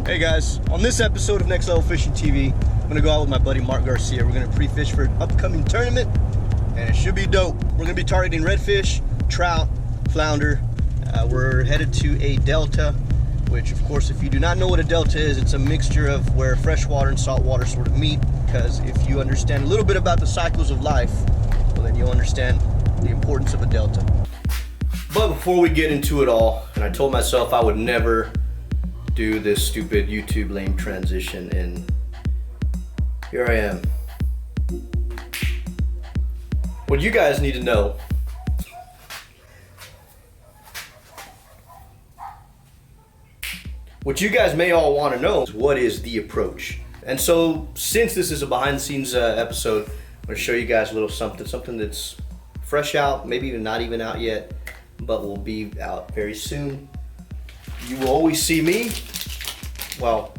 Hey guys, on this episode of Next Level Fishing TV, I'm gonna go out with my buddy Mark Garcia. We're gonna pre-fish for an upcoming tournament, and it should be dope. We're gonna be targeting redfish, trout, flounder. We're headed to a delta, which of course, if you do not know what a delta is, it's a mixture of where freshwater and saltwater sort of meet, because if you understand a little bit about the cycles of life, well then you'll understand the importance of a delta. But before we get into it all, and I told myself I would never do this stupid YouTube lame transition, and here I am. What you guys need to know what you guys may all want to know is what is the approach. And so since this is a behind the scenes episode, I'm going to show you guys a little something that's fresh out, maybe even not even out yet, but will be out very soon. You will always see me, well,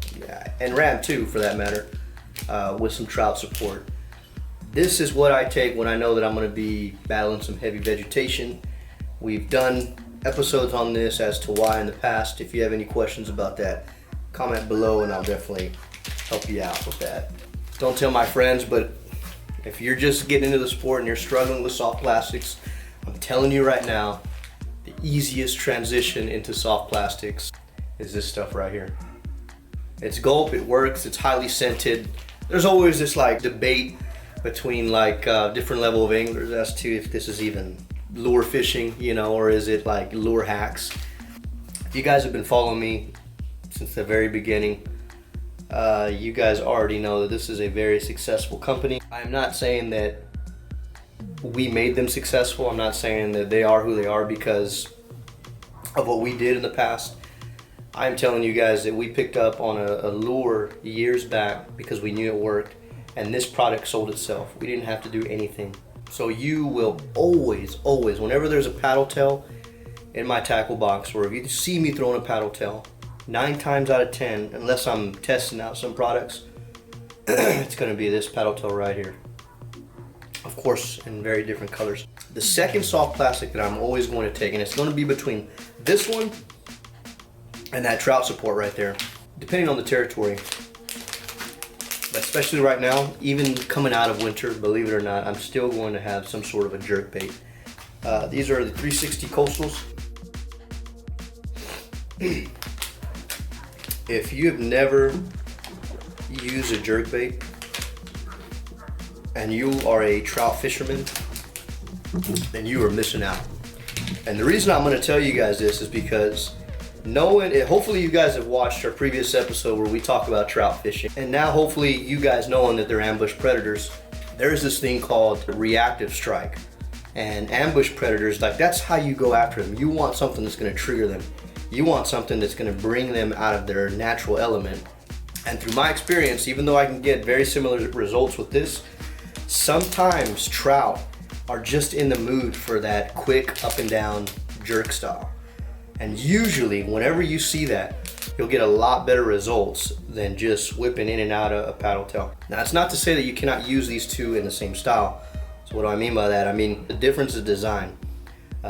and Ram too for that matter, with some trout support. This is what I take when I know that I'm going to be battling some heavy vegetation. We've done episodes on this as to why in the past. If you have any questions about that, comment below and I'll definitely help you out with that. Don't tell my friends, but if you're just getting into the sport and you're struggling with soft plastics, I'm telling you right now, the easiest transition into soft plastics is this stuff right here. It's gulp, it works, it's highly scented. There's always this like debate between like different level of anglers as to if this is even lure fishing, you know, or is it like lure hacks. If you guys have been following me since the very beginning, you guys already know that this is a very successful company. I'm not saying that we made them successful. I'm not saying that they are who they are because of what we did in the past. I'm telling you guys that we picked up on a lure years back because we knew it worked, and this product sold itself. We didn't have to do anything. So you will always, whenever there's a paddle tail in my tackle box, or if you see me throwing a paddle tail, 9 times out of 10, unless I'm testing out some products, it's gonna be this paddle tail right here. Of course, in very different colors. The second soft plastic that I'm always going to take, and it's going to be between this one and that Trout Support right there, depending on the territory. But especially right now, even coming out of winter, believe it or not, I'm still going to have some sort of a jerk bait. These are the 360 Coastals. If you have never used a jerk bait, and you are a trout fisherman, then you are missing out. And the reason I'm going to tell you guys this is because knowing it, hopefully you guys have watched our previous episode where we talk about trout fishing, and now hopefully you guys knowing that they're ambush predators. There's this thing called Reactive Strike, and ambush predators, like that's how you go after them. You want something that's going to trigger them. You want something that's going to bring them out of their natural element. And through my experience, even though I can get very similar results with this, sometimes trout are just in the mood for that quick up and down jerk style. And usually whenever you see that, you'll get a lot better results than just whipping in and out a paddle tail. Now it's not to say that you cannot use these two in the same style. So what do I mean by that? I mean the difference is design.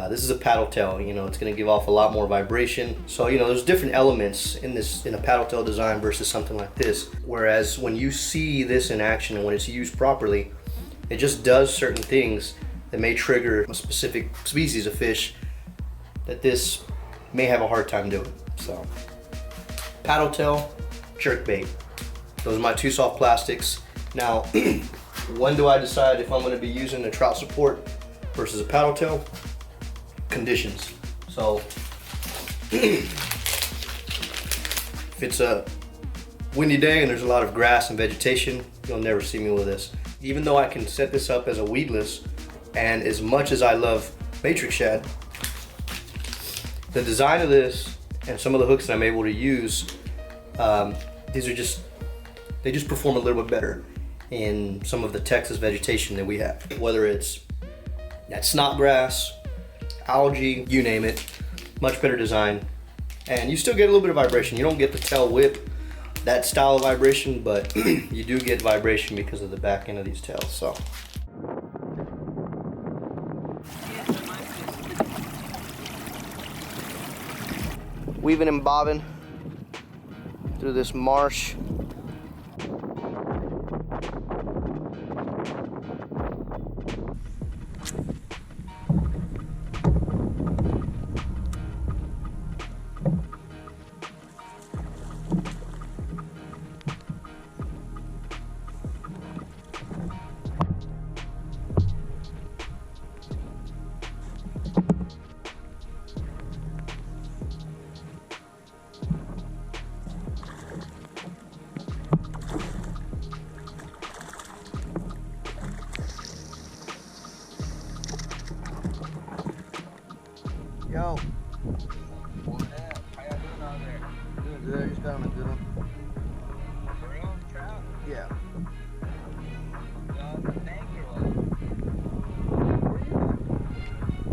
This is a paddle tail, you know, it's gonna give off a lot more vibration. So, you know, there's different elements in a paddle tail design versus something like this. Whereas when you see this in action and when it's used properly, it just does certain things that may trigger a specific species of fish that this may have a hard time doing. So, paddle tail, jerk bait. Those are my 2 soft plastics. Now, when do I decide if I'm going to be using a Trout Support versus a paddle tail? Conditions. So, if it's a windy day and there's a lot of grass and vegetation, you'll never see me with this. Even though I can set this up as a weedless, and as much as I love matrix shad, the design of this and some of the hooks that I'm able to use, they just perform a little bit better in some of the Texas vegetation that we have. Whether it's that snodgrass, algae, you name it, much better design. And you still get a little bit of vibration. You don't get the tail whip, that style of vibration, but you do get vibration because of the back end of these tails. So weaving and bobbing, through this marsh. Yo. What up? How y'all doing out there? Doing good. Just got on a good one. For real? Trout? Yeah. Y'all the bank or what? Where you at?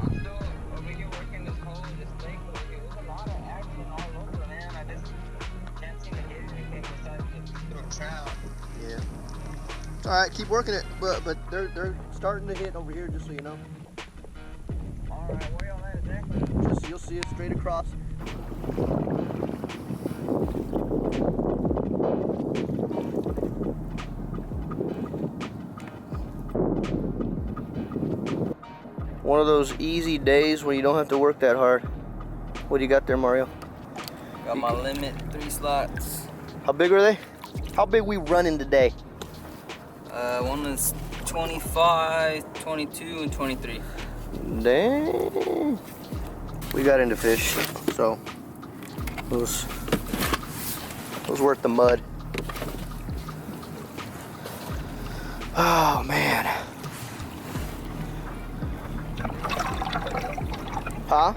I'm still over here working this lake over here. There's a lot of action all over, man. I just can't seem to get anything besides just throw trout. Yeah. All right, keep working it, but they're starting to hit over here, just so you know. All right, where y'all at exactly? Just you'll see it straight across. One of those easy days where you don't have to work that hard. What do you got there, Mario? Got my limit 3 slots. How big are they? How big we running today? One is 25, 22, and 23. Dang. We got into fish, so it was worth the mud. Oh man. Huh?